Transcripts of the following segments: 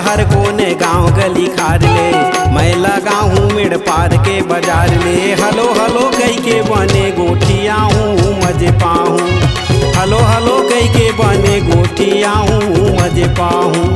शहर कोने गांव गली खार ले, मैं लगा हूँ मेड़ पार के बाजार ले। हलो हलो कह के बने गोठिया हूँ मजे पाहूँ, हलो हलो कह के बने गोठिया हूँ मजे पाहूँ।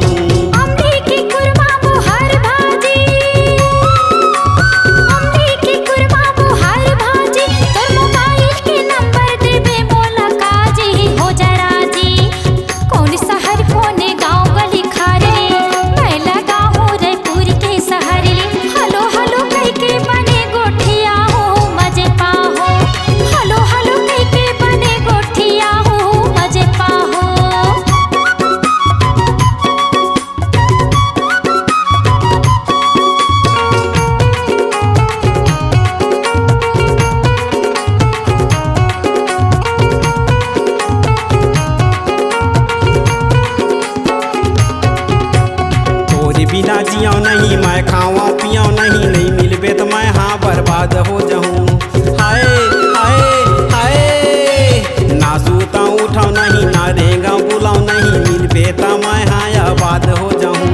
बिना जियो नहीं मैं खावा पियो नहीं, नहीं मिलबे तो मैं हाँ बर्बाद हो जाऊँ। हाय हाय हाय ना सूता उठाओ नहीं, ना रेंगा बुलाओ नहीं, मिलबे तो मैं हाँ आबाद हो जाऊँ।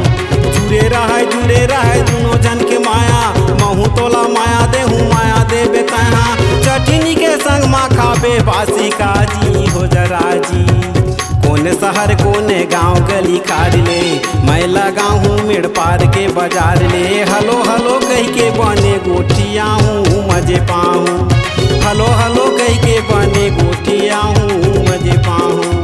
जुड़े रहे दोनों जन के माया, महू तोला माया दे हूँ माया देबे तहाँ, चटनी के संग माँ खाबे बासी काजी हो जरा जी। कोने शहर कोने गांव गली खार ले, मैं लगा हूँ मेड़ पार के बाजार ले। हलो हलो कह के बने गोठिया हूँ मजे पाहूँ, हलो हलो कह के बने गोठिया हूँ मजे पाहूँ।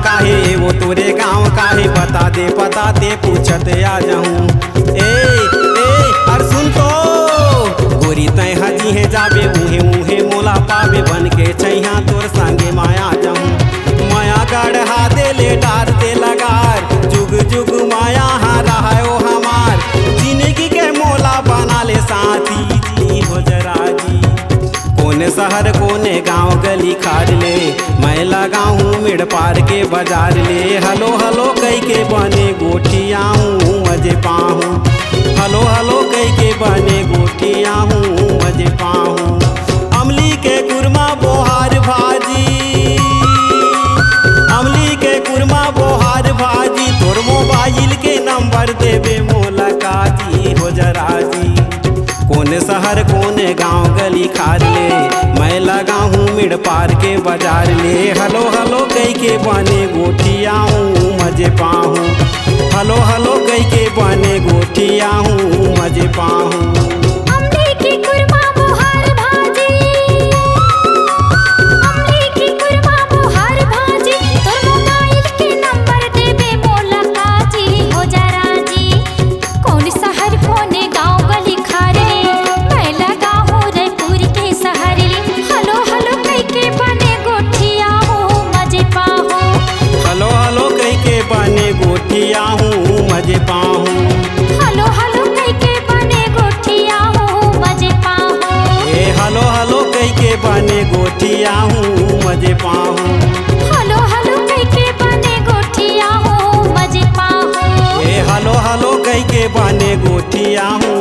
काहे वो तोरे गाँव काहे बता दे पूछत आ जाऊँ। ए अर सुन तो गोरी तय हजी है जाबे मुहे मुहे मोला पावे, बन के छैया तोर संगे माया जाऊँ। माया गढ़ा दे ले डार दे लगार, जुग जुग माया हाँ रहा ओ हमार, जिंदगी के मोला बना ले साथी जी हो जरा जी। कोने शहर कोने गांव गली खार ले, मैं लगा हूँ मेड़ पार के बाजार ले। हलो हलो कह के बने गोठिया हूँ मजे पाहूँ, हलो हलो कह के बने गोठिया हूँ मजे पाहूँ। अमली के कुरमा बोहार भाजी, अमली के कुरमा बोहार भाजी, तोर मोबाइल के नंबर देबे मोला काजी हो जरा जी। कोने शहर कोने गांव गली खार ले, मैं लगा हूँ मेड़ पार के बाजार ले। हलो हलो कह के बने गोठिया हूँ मजे पाहूँ, हलो हलो कह के बने गोठिया हूँ मजे पाहूँ। गोठिया हूँ मजे पाहूँ, हलो हलो कह के बने गोठिया हूँ मजे पाहूँ। ए हलो हलो कह के बने गोठिया हूँ मजे पाहूँ, हलो हलो कह के बने गोठिया हूँ मजे पाहूँ। ए हलो हलो कह के बने गोठिया हूँ